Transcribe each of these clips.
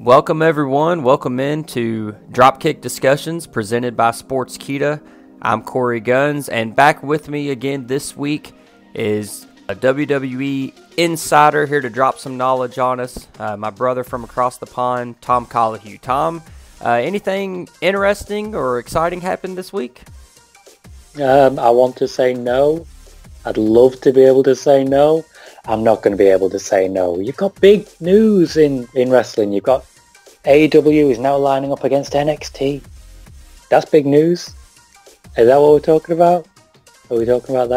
Welcome everyone. Welcome into Dropkick DiSKussions presented by Sportskeeda. I'm Korey Gunz, and back with me again this week is a WWE insider here to drop some knowledge on us. My brother from across the pond, Tom Colohue. Tom, anything interesting or exciting happened this week? I want to say no. I'd love to be able to say no. I'm not going to be able to say no. You've got big news in wrestling. You've got AEW is now lining up against NXT. That's big news. Is that what we're talking about? Are we talking about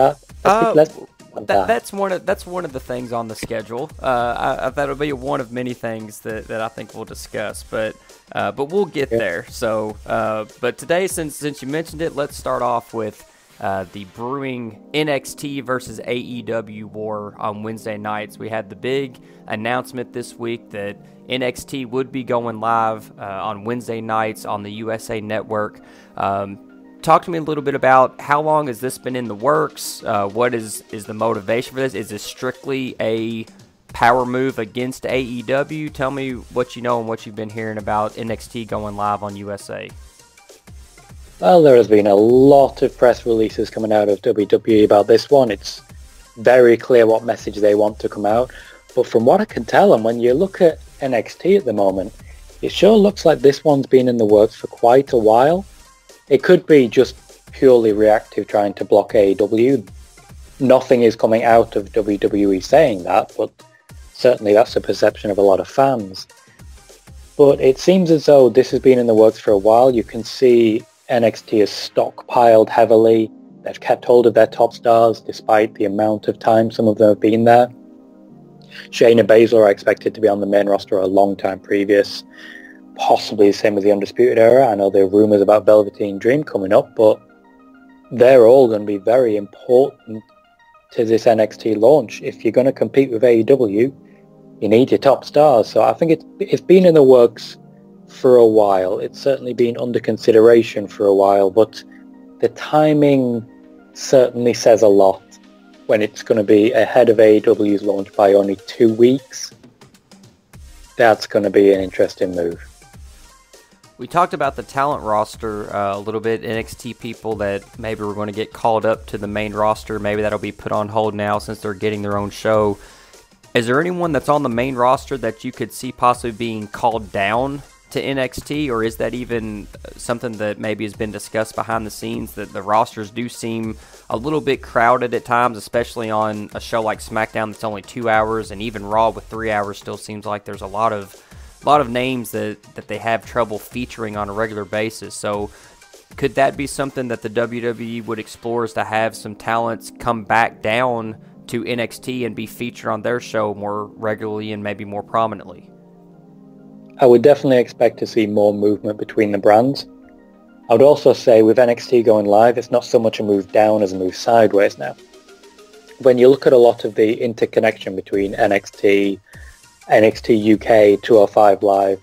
that? That's one of the things on the schedule. That'll be one of many things that I think we'll discuss, but we'll get there. So, but today, since you mentioned it, let's start off with the brewing NXT versus AEW War on Wednesday nights. We had the big announcement this week that NXT would be going live on Wednesday nights on the USA Network. Talk to me a little bit about how long has this been in the works? What is the motivation for this? Is this strictly a power move against AEW? Tell me what you know and what you've been hearing about NXT going live on USA. Well, there has been a lot of press releases coming out of WWE about this one. It's very clear what message they want to come out. But from what I can tell, and when you look at NXT at the moment, it sure looks like this one's been in the works for quite a while. It could be just purely reactive trying to block AEW. Nothing is coming out of WWE saying that, but certainly that's the perception of a lot of fans. But it seems as though this has been in the works for a while. You can see NXT is stockpiled heavily. They've kept hold of their top stars despite the amount of time some of them have been there. Shayna Baszler are expected to be on the main roster a long time previous. Possibly the same as the Undisputed Era. I know there are rumours about Velveteen Dream coming up, but they're all going to be very important to this NXT launch. If you're going to compete with AEW, you need your top stars. So I think it's been in the works for a while. It's certainly been under consideration for a while, but the timing certainly says a lot when it's going to be ahead of AEW's launch by only 2 weeks. That's going to be an interesting move. We talked about the talent roster a little bit, NXT people that maybe were going to get called up to the main roster. Maybe that'll be put on hold now since they're getting their own show. Is there anyone that's on the main roster that you could see possibly being called down to NXT, or is that even something that maybe has been discussed behind the scenes, that the rosters do seem a little bit crowded at times, especially on a show like SmackDown that's only 2 hours, and even Raw with 3 hours still seems like there's a lot of names that they have trouble featuring on a regular basis. So could that be something that the WWE would explore, is to have some talents come back down to NXT and be featured on their show more regularly and maybe more prominently? I would definitely expect to see more movement between the brands. I would also say with NXT going live, it's not so much a move down as a move sideways now. When you look at a lot of the interconnection between NXT, NXT UK, 205 Live,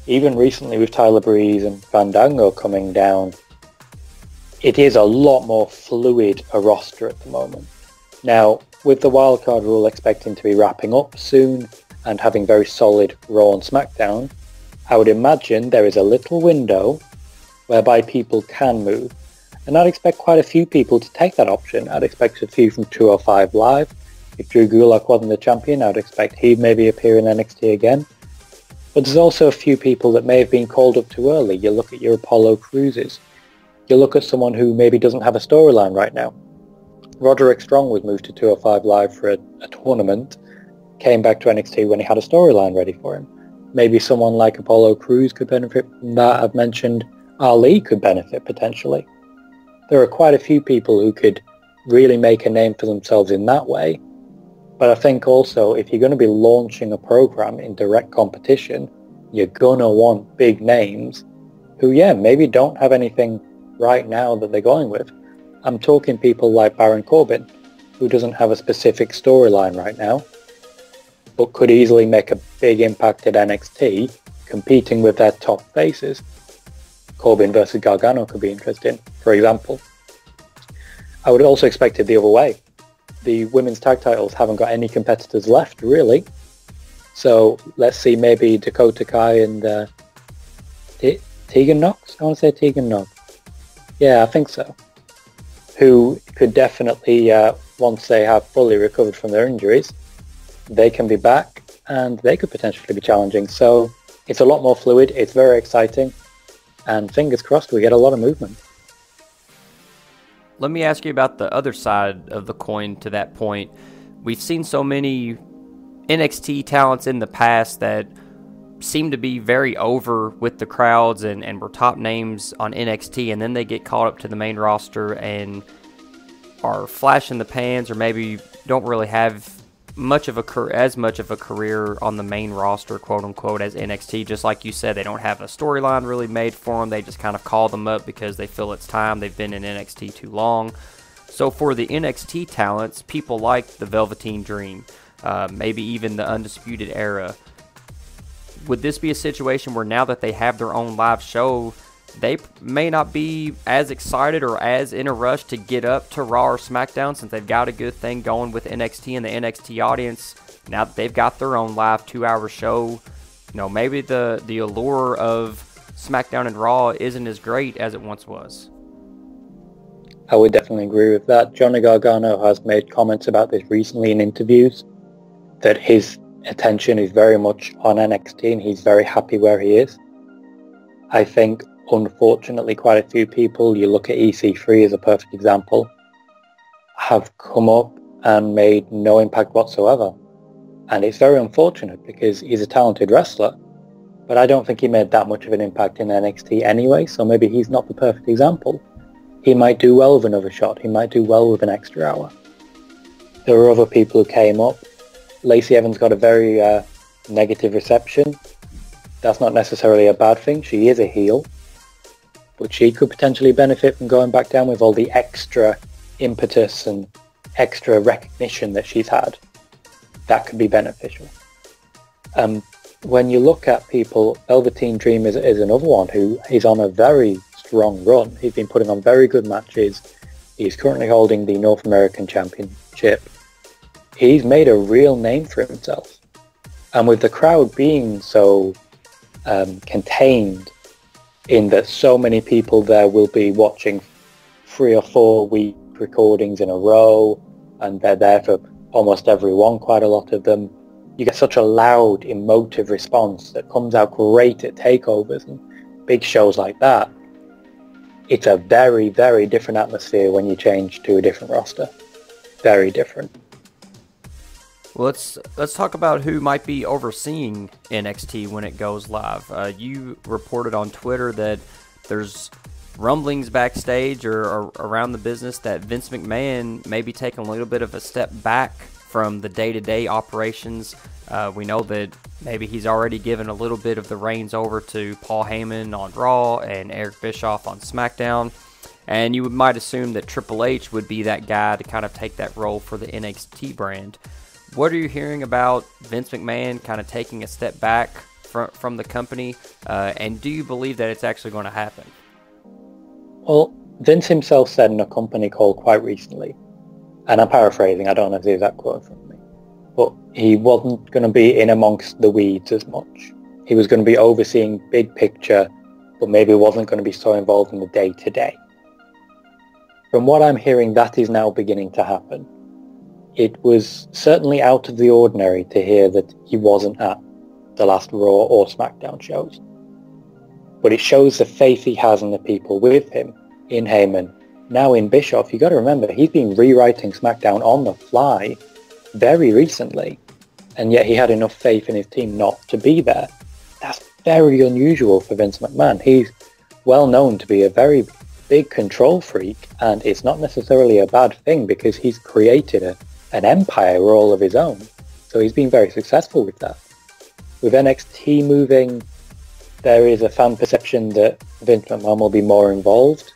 even recently with Tyler Breeze and Fandango coming down, it is a lot more fluid a roster at the moment. Now, with the wildcard rule expecting to be wrapping up soon, and having very solid Raw and SmackDown, I would imagine there is a little window whereby people can move. And I'd expect quite a few people to take that option. I'd expect a few from 205 Live. If Drew Gulak wasn't the champion, I'd expect he'd maybe appear in NXT again. But there's also a few people that may have been called up too early. You look at your Apollo Crews. You look at someone who maybe doesn't have a storyline right now. Roderick Strong was moved to 205 Live for a tournament, came back to NXT when he had a storyline ready for him. Maybe someone like Apollo Crews could benefit from that. I've mentioned Ali could benefit potentially. There are quite a few people who could really make a name for themselves in that way. But I think also if you're going to be launching a program in direct competition, you're going to want big names who, maybe don't have anything right now that they're going with. I'm talking people like Baron Corbin, who doesn't have a specific storyline right now, but could easily make a big impact at NXT, competing with their top faces. Corbin versus Gargano could be interesting, for example. I would also expect it the other way. The women's tag titles haven't got any competitors left, really. So let's see, maybe Dakota Kai and Tegan Knox? I want to say Tegan Knox. Yeah, I think so. Who could definitely, once they have fully recovered from their injuries, they can be back and they could potentially be challenging. So it's a lot more fluid. It's very exciting. And fingers crossed we get a lot of movement. Let me ask you about the other side of the coin to that point. We've seen so many NXT talents in the past that seem to be very over with the crowds and were top names on NXT, and then they get called up to the main roster and are flash in the pans, or maybe don't really have as much of a career on the main roster, quote unquote, as NXT. Just like you said, they don't have a storyline really made for them. They just kind of call them up because they feel it's time. They've been in NXT too long. So for the NXT talents, people like the Velveteen Dream, maybe even the Undisputed Era. Would this be a situation where now that they have their own live show, they may not be as excited or as in a rush to get up to Raw or SmackDown, since they've got a good thing going with NXT and the NXT audience? Now that they've got their own live 2-hour show, maybe the allure of SmackDown and Raw isn't as great as it once was. I would definitely agree with that. Johnny Gargano has made comments about this recently in interviews, that his attention is very much on NXT and he's very happy where he is. I think, unfortunately, quite a few people, you look at EC3 as a perfect example, have come up and made no impact whatsoever. And it's very unfortunate because he's a talented wrestler, but I don't think he made that much of an impact in NXT anyway, so maybe he's not the perfect example. He might do well with another shot. He might do well with an extra hour. There were other people who came up. Lacey Evans got a very negative reception. That's not necessarily a bad thing. She is a heel, but she could potentially benefit from going back down with all the extra impetus and extra recognition that she's had. That could be beneficial. When you look at people, Velveteen Dream is another one who is on a very strong run. He's been putting on very good matches. He's currently holding the North American Championship. He's made a real name for himself. And with the crowd being so contained, in that so many people there will be watching 3 or 4 week recordings in a row, and they're there for almost every one, quite a lot of them. You get such a loud, emotive response that comes out great at takeovers and big shows like that. It's a very, very different atmosphere when you change to a different roster. Very different. Well, let's talk about who might be overseeing NXT when it goes live. You reported on Twitter that there's rumblings backstage or around the business that Vince McMahon may be taking a little bit of a step back from the day-to-day operations. We know that maybe he's already given a little bit of the reins over to Paul Heyman on Raw and Eric Bischoff on SmackDown. And you might assume that Triple H would be that guy to kind of take that role for the NXT brand. What are you hearing about Vince McMahon kind of taking a step back from the company? And do you believe that it's actually going to happen? Well, Vince himself said in a company call quite recently, and I'm paraphrasing, I don't have the exact quote from me, but he wasn't going to be in amongst the weeds as much. He was going to be overseeing big picture, but maybe wasn't going to be so involved in the day-to-day. From what I'm hearing, that is now beginning to happen. It was certainly out of the ordinary to hear that he wasn't at the last Raw or SmackDown shows. But it shows the faith he has in the people with him, in Heyman. Now in Bischoff, you got to remember, he's been rewriting SmackDown on the fly very recently, and yet he had enough faith in his team not to be there. That's very unusual for Vince McMahon. He's well known to be a very big control freak, and it's not necessarily a bad thing because he's created an empire all of his own. So he's been very successful with that. With NXT moving, there is a fan perception that Vince McMahon will be more involved.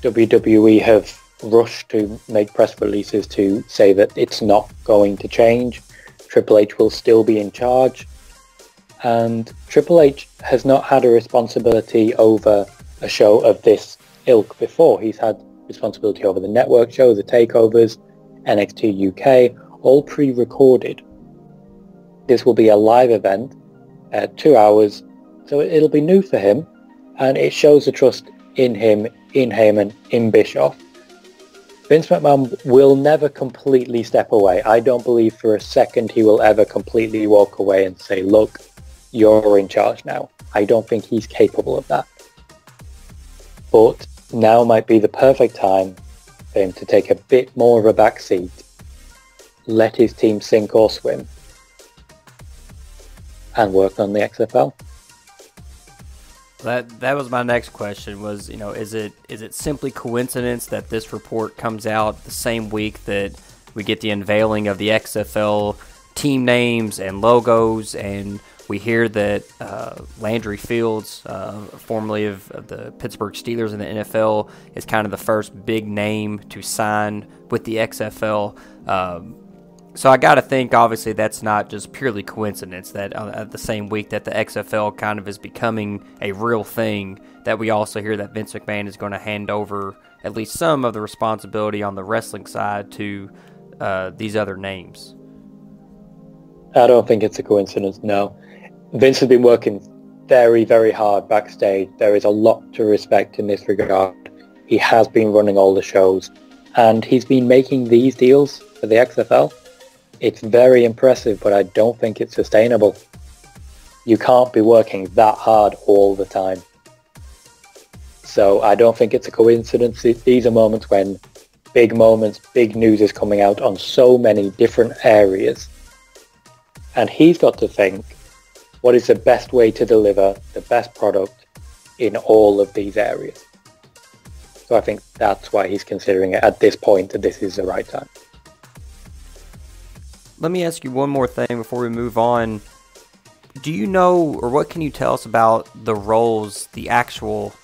WWE have rushed to make press releases to say that it's not going to change. Triple H will still be in charge. And Triple H has not had a responsibility over a show of this ilk before. He's had responsibility over the network shows, the takeovers, NXT UK, all pre-recorded. This will be a live event, 2 hours, so it'll be new for him, and it shows the trust in him, in Heyman, in Bischoff. Vince McMahon will never completely step away. I don't believe for a second he will ever completely walk away and say, look, you're in charge now. I don't think he's capable of that. But now might be the perfect time for him to take a bit more of a back seat, let his team sink or swim, and work on the XFL. That was my next question. Was, is it simply coincidence that this report comes out the same week that we get the unveiling of the XFL team names and logos, and we hear that Landry Fields, formerly of the Pittsburgh Steelers in the NFL, is kind of the first big name to sign with the XFL. So I got to think, obviously, that's not just purely coincidence that at the same week that the XFL kind of is becoming a real thing, that we also hear that Vince McMahon is going to hand over at least some of the responsibility on the wrestling side to these other names. I don't think it's a coincidence, no. Vince has been working very, very hard backstage. There is a lot to respect in this regard. He has been running all the shows, and he's been making these deals for the XFL. It's very impressive, but I don't think it's sustainable. You can't be working that hard all the time. So I don't think it's a coincidence. These are moments when big news is coming out on so many different areas. And he's got to think, what is the best way to deliver the best product in all of these areas? So I think that's why he's considering it at this point, that this is the right time. Let me ask you one more thing before we move on. Do you know, or what can you tell us about the roles, the actual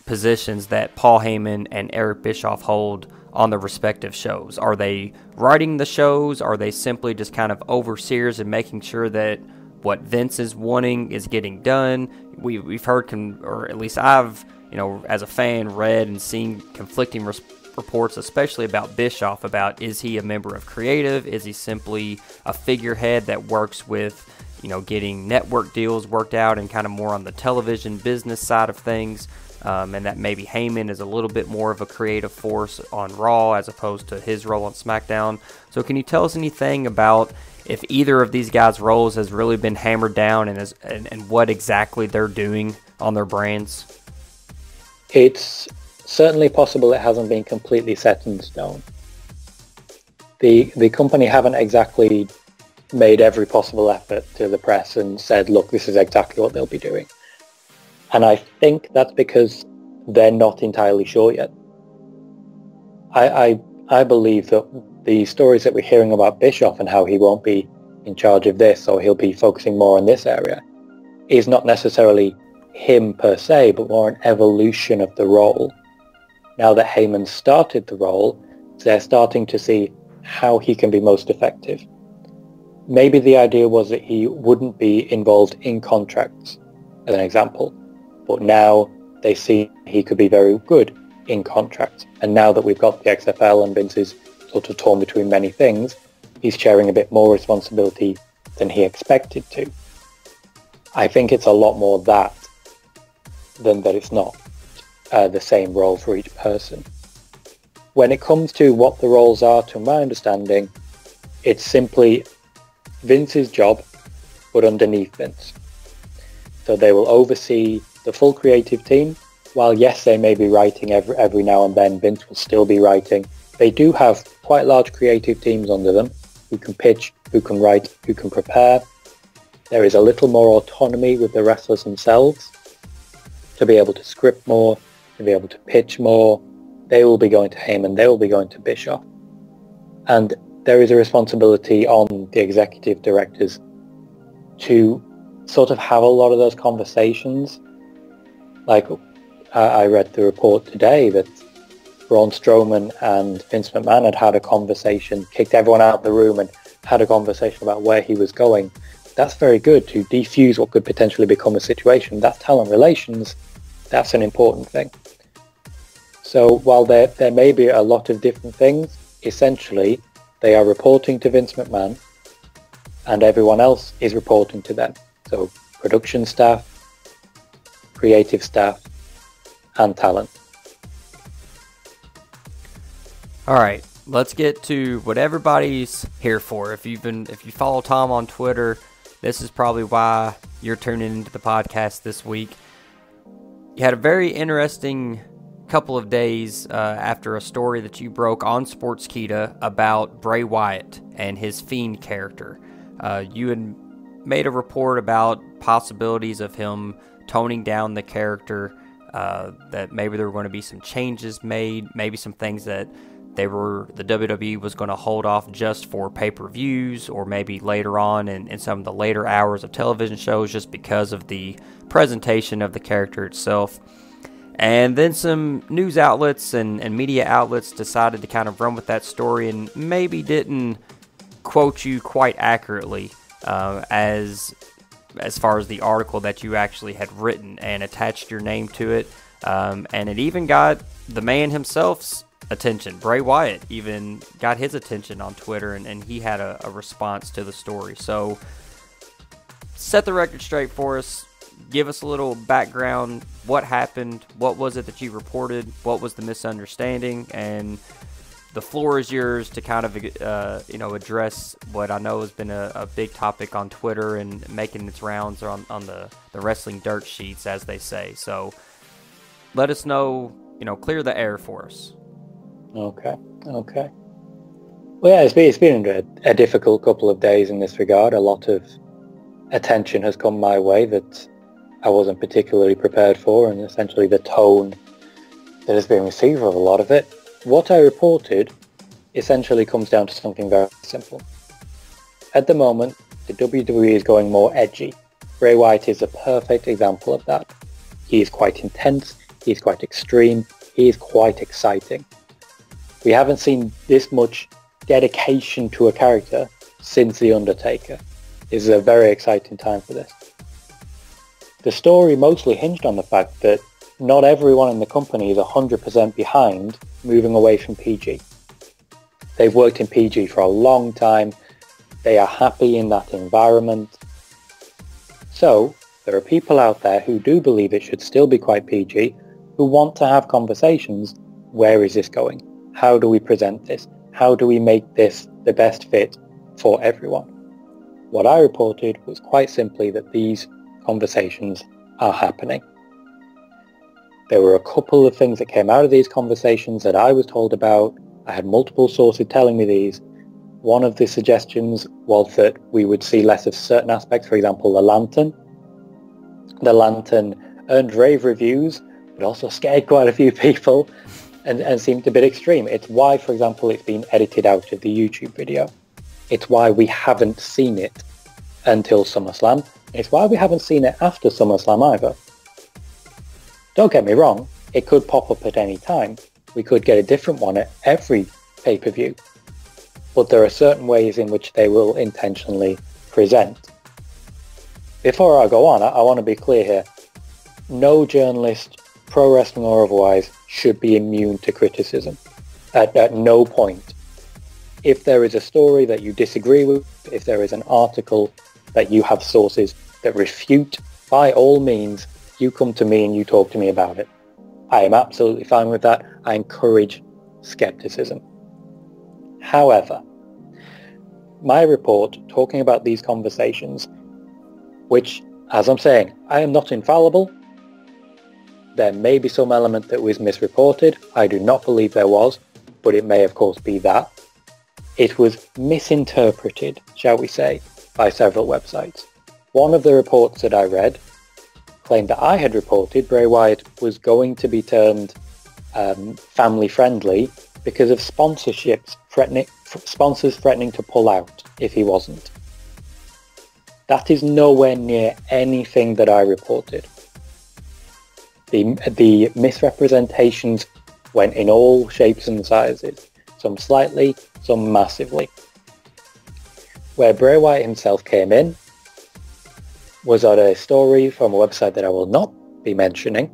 positions that Paul Heyman and Eric Bischoff hold on the respective shows? Are they writing the shows? Are they simply just kind of overseers and making sure that what Vince is wanting is getting done? We've heard, or at least I've, as a fan, read and seen conflicting reports, especially about Bischoff, about is he a member of creative? Is he simply a figurehead that works with, getting network deals worked out and kind of more on the television business side of things? And that maybe Heyman is a little bit more of a creative force on Raw as opposed to his role on SmackDown. So can you tell us anything about if either of these guys' roles has really been hammered down and what exactly they're doing on their brands? It's certainly possible it hasn't been completely set in stone. The company haven't exactly made every possible effort to the press and said, look, this is exactly what they'll be doing. And I think that's because they're not entirely sure yet. I believe that the stories that we're hearing about Bischoff and how he won't be in charge of this, or he'll be focusing more on this area, is not necessarily him per se, but more an evolution of the role. Now that Heyman started the role, they're starting to see how he can be most effective. Maybe the idea was that he wouldn't be involved in contracts, as an example. But now they see he could be very good in contracts. And now that we've got the XFL and Vince is sort of torn between many things, he's sharing a bit more responsibility than he expected to. I think it's a lot more that than that it's not the same role for each person. When it comes to what the roles are, to my understanding, it's simply Vince's job, but underneath Vince. So they will oversee the full creative team. While yes, they may be writing every now and then, Vince will still be writing. They do have quite large creative teams under them who can pitch, who can write, who can prepare. There is a little more autonomy with the wrestlers themselves to be able to script more, to be able to pitch more. They will be going to Heyman, they will be going to Bischoff. And there is a responsibility on the executive directors to sort of have a lot of those conversations. Like I read the report today that Braun Strowman and Vince McMahon had a conversation, kicked everyone out of the room and had a conversation about where he was going. That's very good to defuse what could potentially become a situation. That's talent relations. That's an important thing. So while there may be a lot of different things, essentially they are reporting to Vince McMahon and everyone else is reporting to them. So production staff, creative staff, and talent. All right, let's get to what everybody's here for. If you follow Tom on Twitter, this is probably why you're tuning into the podcast this week. You had a very interesting couple of days after a story that you broke on Sportskeeda about Bray Wyatt and his Fiend character. You had made a report about possibilities of him toning down the character, that maybe there were going to be some changes made, maybe some things that the WWE was going to hold off just for pay-per-views, or maybe later on in some of the later hours of television shows, just because of the presentation of the character itself. And then some news outlets and media outlets decided to kind of run with that story and maybe didn't quote you quite accurately as far as the article that you actually had written, and attached your name to it. And it even got the man himself's attention. Bray Wyatt even got his attention on Twitter, and he had a response to the story. So set the record straight for us. Give us a little background. What happened? What was it that you reported? What was the misunderstanding? And the floor is yours to kind of address what I know has been a big topic on Twitter and making its rounds on the wrestling dirt sheets, as they say. So let us know, clear the air for us. Okay. Well, yeah, it's been a difficult couple of days in this regard. A lot of attention has come my way that I wasn't particularly prepared for, and essentially the tone that has been received of a lot of it. What I reported essentially comes down to something very simple. At the moment, the WWE is going more edgy. Bray Wyatt is a perfect example of that. He is quite intense, he is quite extreme, he is quite exciting. We haven't seen this much dedication to a character since The Undertaker. This is a very exciting time for this. The story mostly hinged on the fact that not everyone in the company is 100% behind moving away from PG. They've worked in PG for a long time. They are happy in that environment. So there are people out there who do believe it should still be quite PG, who want to have conversations. Where is this going? How do we present this? How do we make this the best fit for everyone? What I reported was quite simply that these conversations are happening. There were a couple of things that came out of these conversations that I was told about. I had multiple sources telling me these. One of the suggestions was that we would see less of certain aspects, for example, the Lantern. The Lantern earned rave reviews, but also scared quite a few people and seemed a bit extreme. It's why, for example, it's been edited out of the YouTube video. It's why we haven't seen it until SummerSlam. It's why we haven't seen it after SummerSlam either. Don't get me wrong, it could pop up at any time. We could get a different one at every pay-per-view. But there are certain ways in which they will intentionally present. Before I go on, I want to be clear here. No journalist, pro wrestling or otherwise, should be immune to criticism. At no point. If there is a story that you disagree with, if there is an article that you have sources that refute, by all means, you come to me and you talk to me about it. I am absolutely fine with that. I encourage skepticism. However, my report talking about these conversations, which, as I'm saying, I am not infallible. There may be some element that was misreported. I do not believe there was, but it may of course be that. It was misinterpreted, shall we say, by several websites. One of the reports that I read claimed that I had reported Bray Wyatt was going to be turned family-friendly because of sponsors threatening to pull out if he wasn't. That is nowhere near anything that I reported. The misrepresentations went in all shapes and sizes, some slightly, some massively. Where Bray Wyatt himself came in was on a story from a website that I will not be mentioning.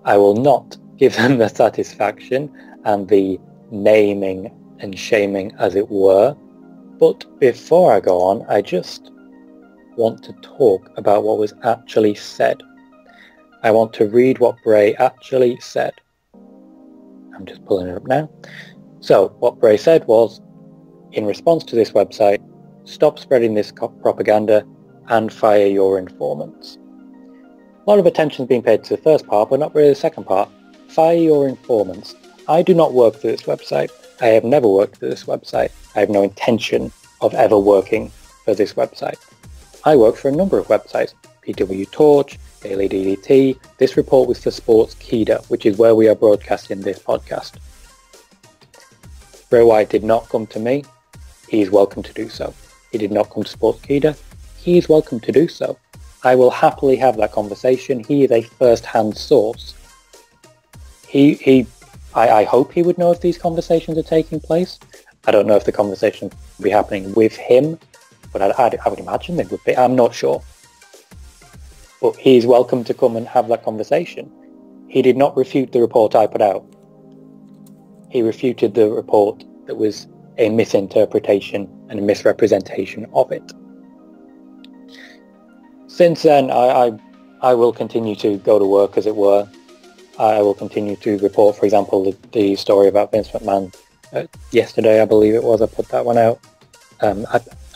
I will not give them the satisfaction and the naming and shaming, as it were, But before I go on, I just want to talk about what was actually said. I want to read what Bray actually said. I'm just pulling it up now. So what Bray said was, in response to this website, stop spreading this propaganda and fire your informants. A lot of attention is being paid to the first part, but not really the second part. Fire your informants. I do not work for this website. I have never worked for this website. I have no intention of ever working for this website. I work for a number of websites. PW Torch, Daily DDT. This report was for Sportskeeda, which is where we are broadcasting this podcast. Bray Wyatt did not come to me. He is welcome to do so. He did not come to Sportskeeda. He is welcome to do so. I will happily have that conversation. He is a first-hand source. I hope he would know if these conversations are taking place. I don't know if the conversation will be happening with him, but I would imagine they would be. I'm not sure. But he's welcome to come and have that conversation. He did not refute the report I put out. He refuted the report that was a misinterpretation and a misrepresentation of it. Since then, I will continue to go to work, as it were. I will continue to report, for example, the story about Vince McMahon. Yesterday, I believe it was, I put that one out.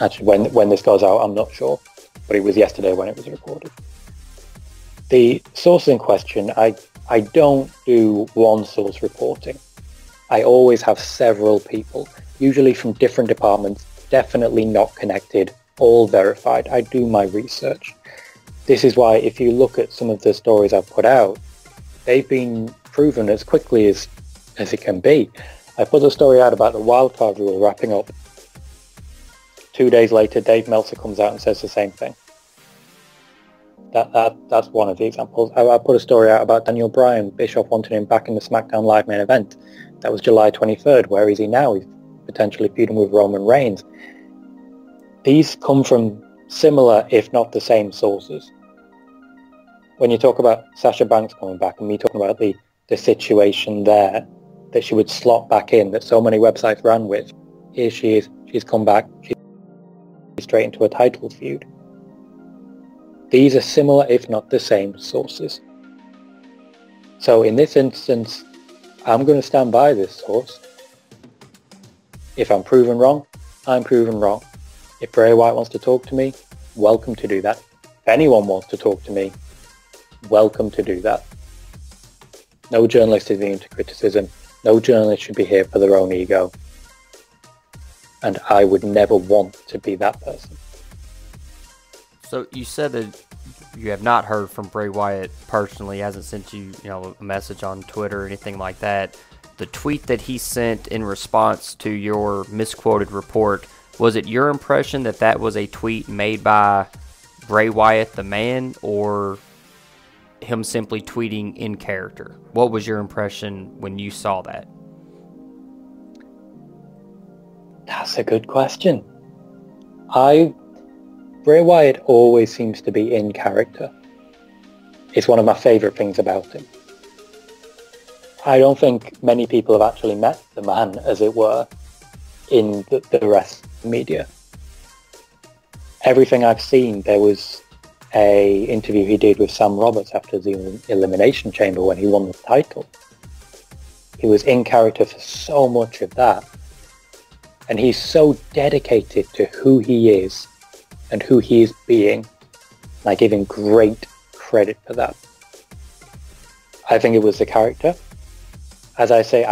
Actually, when this goes out, I'm not sure. But it was yesterday when it was recorded. The sources in question, I don't do one source reporting. I always have several people, usually from different departments, definitely not connected, all verified. I do my research. This is why if you look at some of the stories I've put out, they've been proven as quickly as it can be. I put a story out about the wildcard rule wrapping up. 2 days later, Dave Meltzer comes out and says the same thing. That's one of the examples. I put a story out about Daniel Bryan. Bischoff wanted him back in the SmackDown Live main event. That was July 23rd. Where is he now? He's potentially feuding with Roman Reigns. These come from similar, if not the same, sources. When you talk about Sasha Banks coming back and me talking about the situation there, that she would slot back in, that so many websites ran with, here she is, she's come back, she's straight into a title feud. These are similar, if not the same, sources. So in this instance, I'm going to stand by this source. If I'm proven wrong, I'm proven wrong. If Bray Wyatt wants to talk to me, welcome to do that. If anyone wants to talk to me, welcome to do that. No journalist is immune to criticism. No journalist should be here for their own ego. And I would never want to be that person. So you said that you have not heard from Bray Wyatt personally. He hasn't sent you, a message on Twitter or anything like that. The tweet that he sent in response to your misquoted report, was it your impression that that was a tweet made by Bray Wyatt the man, or him simply tweeting in character? What was your impression when you saw that? That's a good question. Bray Wyatt always seems to be in character. It's one of my favourite things about him. I don't think many people have actually met the man, as it were, in the rest of the media. Everything I've seen, there was a interview he did with Sam Roberts after the Elimination Chamber when he won the title. He was in character for so much of that. And he's so dedicated to who he is and who he is being. And I give him great credit for that. I think it was the character. As I say,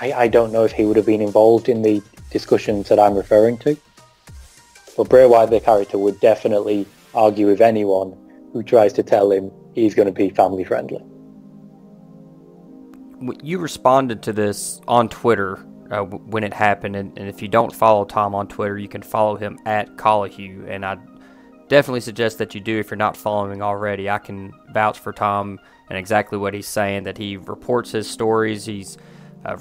I don't know if he would have been involved in the discussions that I'm referring to. But Bray Wyatt, the character, would definitely argue with anyone who tries to tell him he's going to be family friendly. You responded to this on Twitter when it happened, and if you don't follow Tom on Twitter, you can follow him at Colohue, and I definitely suggest that you do if you're not following already. I can vouch for Tom and exactly what he's saying, that he reports his stories, he's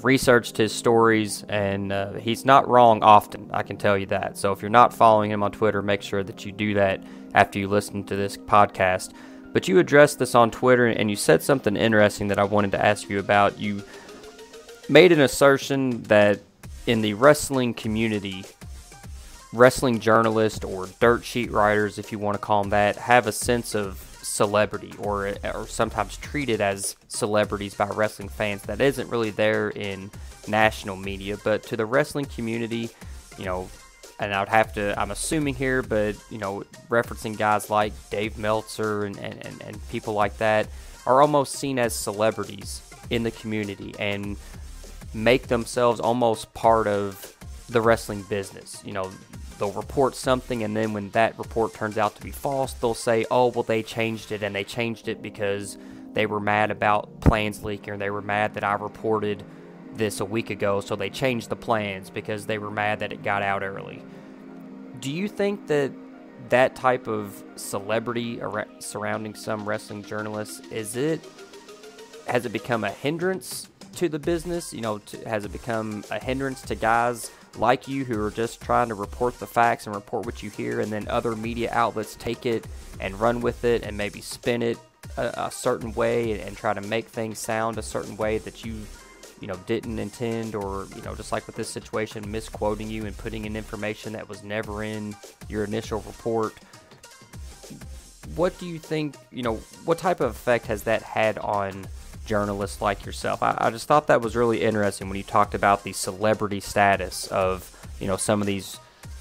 researched his stories, and he's not wrong often, I can tell you that. So if you're not following him on Twitter, make sure that you do that after you listen to this podcast. But you addressed this on Twitter, and you said something interesting that I wanted to ask you about. You made an assertion that in the wrestling community, wrestling journalists or dirt sheet writers, if you want to call them that, have a sense of celebrity or sometimes treated as celebrities by wrestling fans that isn't really there in national media. But to the wrestling community, you know, and I would have to, I'm assuming here, but, you know, referencing guys like Dave Meltzer and people like that are almost seen as celebrities in the community and make themselves almost part of the wrestling business. You know, they'll report something, and then when that report turns out to be false, they'll say, oh, well, they changed it, and they changed it because they were mad about plans leaking, or they were mad that I reported this a week ago, so they changed the plans because they were mad that it got out early. Do you think that that type of celebrity surrounding some wrestling journalists, has it become a hindrance to the business? You know, has it become a hindrance to guys like you who are just trying to report the facts and report what you hear, and then other media outlets take it and run with it and maybe spin it a certain way and try to make things sound a certain way that you know, didn't intend, or, you know, just like with this situation, misquoting you and putting in information that was never in your initial report? What do you think, you know, what type of effect has that had on journalists like yourself? I just thought that was really interesting when you talked about the celebrity status of, you know, some of these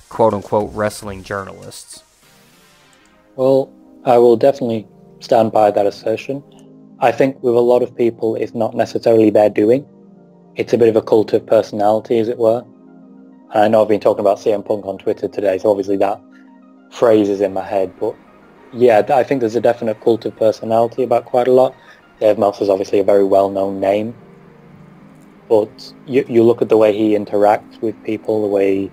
quote-unquote wrestling journalists. Well, I will definitely stand by that assertion. I think with a lot of people, it's not necessarily their doing. It's a bit of a cult of personality, as it were. And I know I've been talking about CM Punk on Twitter today, so obviously that phrase is in my head. But yeah, I think there's a definite cult of personality about quite a lot. Dave Meltzer's obviously a very well-known name. But you look at the way he interacts with people, the way he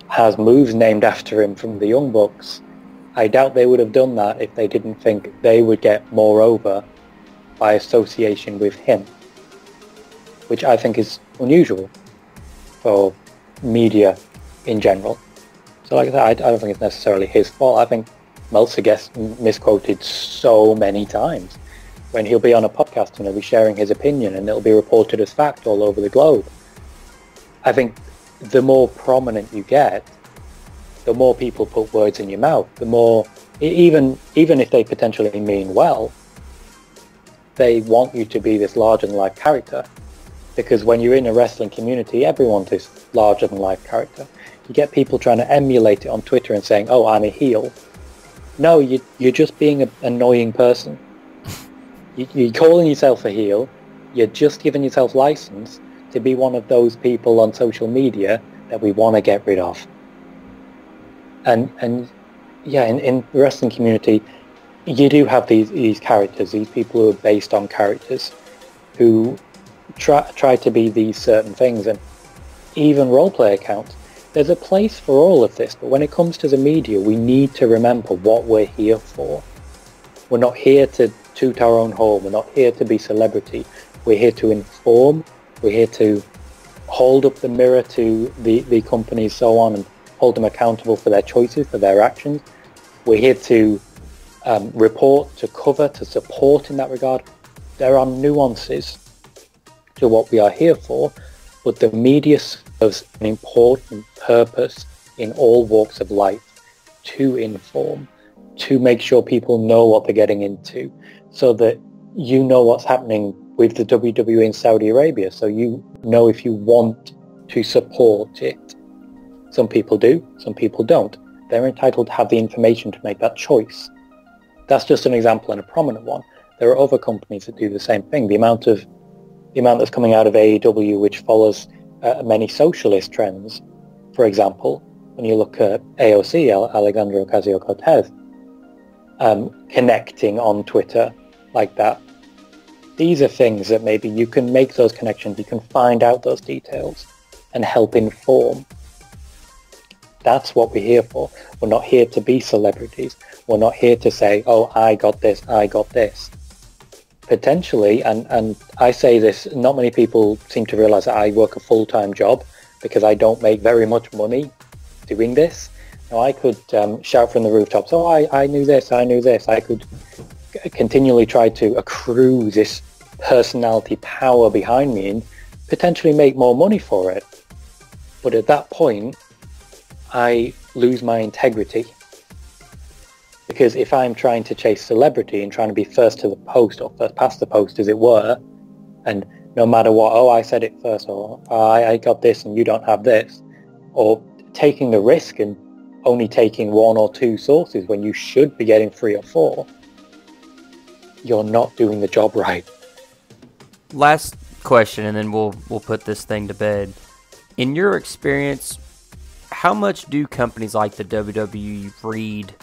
has moves named after him from the Young Bucks. I doubt they would have done that if they didn't think they would get more over by association with him, which I think is unusual for media in general. So like I said, I don't think it's necessarily his fault. I think Meltzer gets misquoted so many times when he'll be on a podcast and he'll be sharing his opinion and it'll be reported as fact all over the globe. I think the more prominent you get, the more people put words in your mouth, the more, even if they potentially mean well, they want you to be this larger-than-life character. Because when you're in a wrestling community, everyone's this larger-than-life character. You get people trying to emulate it on Twitter and saying, oh, I'm a heel. No, you're just being an annoying person. You're calling yourself a heel. You're just giving yourself license to be one of those people on social media that we want to get rid of. And yeah, in the wrestling community, you do have these characters, these people who are based on characters who try to be these certain things, and even roleplay accounts. There's a place for all of this, but when it comes to the media, we need to remember what we're here for. We're not here to toot our own horn. We're not here to be celebrity. We're here to inform. We're here to hold up the mirror to the companies, so on, and hold them accountable for their choices, for their actions. We're here to report, to cover, to support in that regard. There are nuances to what we are here for, but the media serves an important purpose in all walks of life, to inform, to make sure people know what they're getting into, so that you know what's happening with the WWE in Saudi Arabia, so you know if you want to support it. Some people do, some people don't. They're entitled to have the information to make that choice. That's just an example and a prominent one. There are other companies that do the same thing. The amount that's coming out of AEW, which follows many socialist trends, for example, when you look at AOC, Alejandro Ocasio-Cortez, connecting on Twitter like that. These are things that maybe you can make those connections, you can find out those details and help inform. That's what we're here for. We're not here to be celebrities. We're not here to say, oh, I got this, I got this. Potentially, and I say this, not many people seem to realize that I work a full-time job because I don't make very much money doing this. Now, I could shout from the rooftops, oh, I knew this, I knew this. I could continually try to accrue this personality power behind me and potentially make more money for it. But at that point, I lose my integrity. Because if I'm trying to chase celebrity and trying to be first to the post, or first past the post, as it were, and no matter what, oh, I said it first, or I got this and you don't have this, or taking the risk and only taking one or two sources when you should be getting 3 or 4, you're not doing the job right. Last question, and then we'll put this thing to bed. In your experience, how much do companies like the WWE read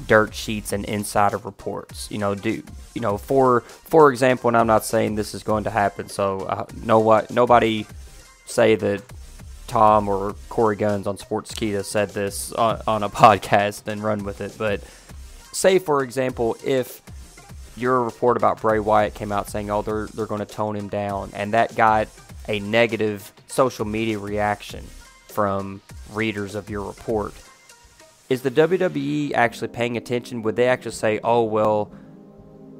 dirt sheets and insider reports? For example, and I'm not saying this is going to happen, so nobody say that Tom or Korey Gunz on Sportskeeda said this on a podcast and run with it. But say, for example, if your report about Bray Wyatt came out saying, oh, they're going to tone him down, and that got a negative social media reaction from readers of your report, is the WWE actually paying attention? Would they actually say, oh, well,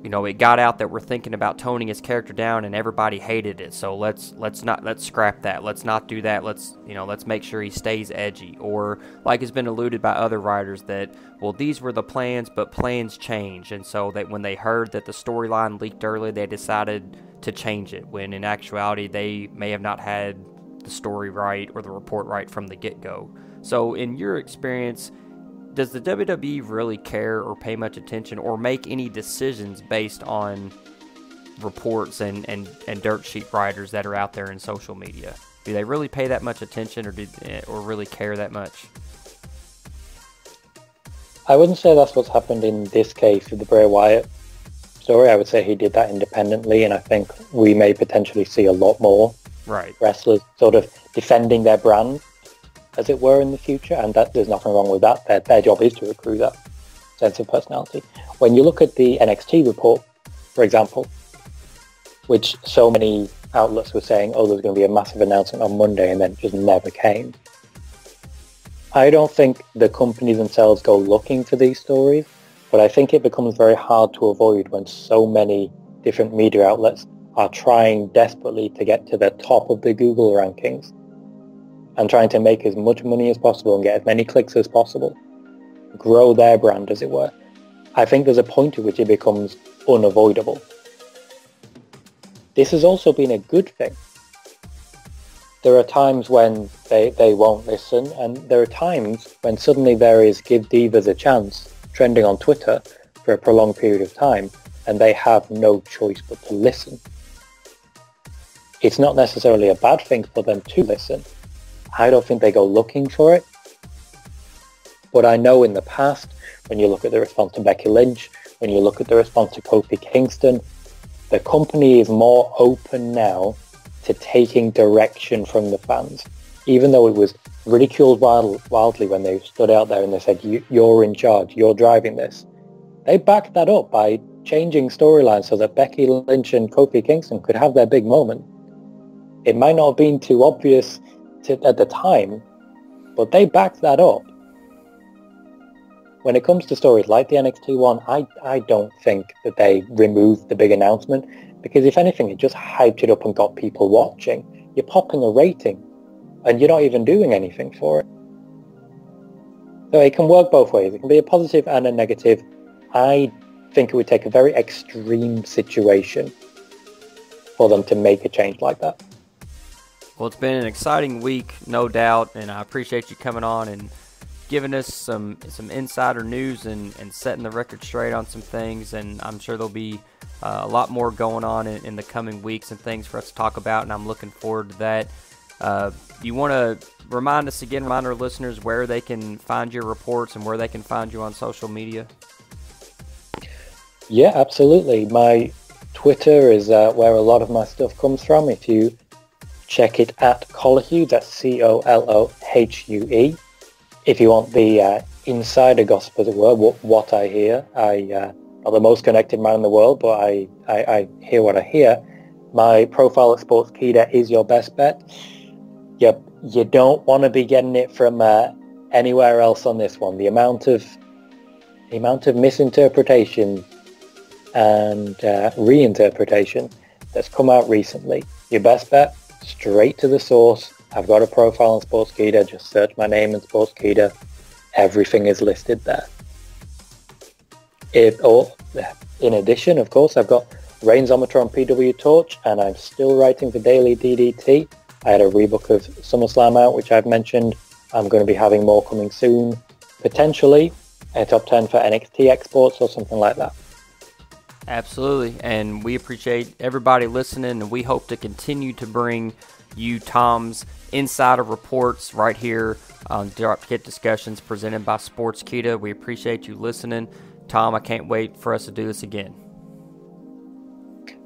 it got out that we're thinking about toning his character down and everybody hated it, so let's scrap that. Let's not do that. Let's make sure he stays edgy. Or, like has been alluded by other writers, that, well, these were the plans, but plans change. And so that when they heard that the storyline leaked early, they decided to change it, when in actuality they may have not had the story right or the report right from the get-go. So in your experience, does the WWE really care or pay much attention or make any decisions based on reports and dirt sheet writers that are out there in social media? Do they really pay that much attention or really care that much? I wouldn't say that's what's happened in this case with the Bray Wyatt story. I would say he did that independently, and I think we may potentially see a lot more wrestlers sort of defending their brand, as it were, in the future, and that there's nothing wrong with that. Their job is to accrue that sense of personality. When you look at the NXT report, for example, which so many outlets were saying, oh, there's going to be a massive announcement on Monday, and then it just never came. I don't think the companies themselves go looking for these stories, but I think it becomes very hard to avoid when so many different media outlets are trying desperately to get to the top of the Google rankings and trying to make as much money as possible and get as many clicks as possible, grow their brand, as it were. I think there's a point at which it becomes unavoidable. This has also been a good thing. There are times when they won't listen, and there are times when suddenly there is Give Divas a Chance trending on Twitter for a prolonged period of time, and they have no choice but to listen. It's not necessarily a bad thing for them to listen. I don't think they go looking for it. But I know in the past, when you look at the response to Becky Lynch, when you look at the response to Kofi Kingston, the company is more open now to taking direction from the fans. Even though it was ridiculed wildly when they stood out there and they said, you're in charge, you're driving this. They backed that up by changing storylines so that Becky Lynch and Kofi Kingston could have their big moment. It might not have been too obvious at the time, but they backed that up. When it comes to stories like the NXT one, I don't think that they removed the big announcement, because if anything, it just hyped it up and got people watching. You're popping a rating, and you're not even doing anything for it. So it can work both ways. It can be a positive and a negative. I think it would take a very extreme situation for them to make a change like that. Well, it's been an exciting week, no doubt, and I appreciate you coming on and giving us some insider news and setting the record straight on some things, and I'm sure there'll be a lot more going on in the coming weeks and things for us to talk about, and I'm looking forward to that. You want to remind our listeners where they can find your reports and where they can find you on social media? Yeah, absolutely. My Twitter is where a lot of my stuff comes from. If you check it at Colohue, that's Colohue. If you want the insider gossip, as it were, what I hear, I'm not the most connected man in the world, but I hear what I hear. My profile at Sportskeeda is your best bet. You don't want to be getting it from anywhere else on this one. The amount of misinterpretation and reinterpretation that's come out recently. Your best bet, straight to the source. I've got a profile on Sportskeeda. Just search my name in Sportskeeda. everything is listed there. In addition, of course, I've got Reigns-ometer on PW Torch, and I'm still writing for Daily DDT. I had a rebook of SummerSlam out, which I've mentioned. I'm going to be having more coming soon. Potentially a top 10 for NXT exports or something like that. Absolutely, and we appreciate everybody listening, and we hope to continue to bring you Tom's insider reports right here on Dropkick DiSKussions presented by Sportskeeda. We appreciate you listening. Tom, I can't wait for us to do this again.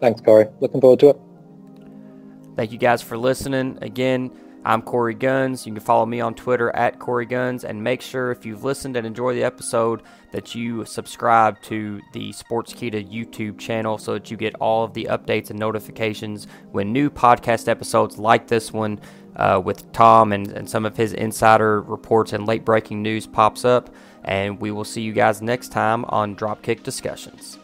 Thanks, Korey. Looking forward to it. Thank you guys for listening. Again, I'm Korey Gunz. You can follow me on Twitter at Korey Gunz, and make sure if you've listened and enjoyed the episode that you subscribe to the Sportskeeda YouTube channel so that you get all of the updates and notifications when new podcast episodes like this one with Tom and some of his insider reports and late breaking news pops up. And we will see you guys next time on Dropkick DiSKussions.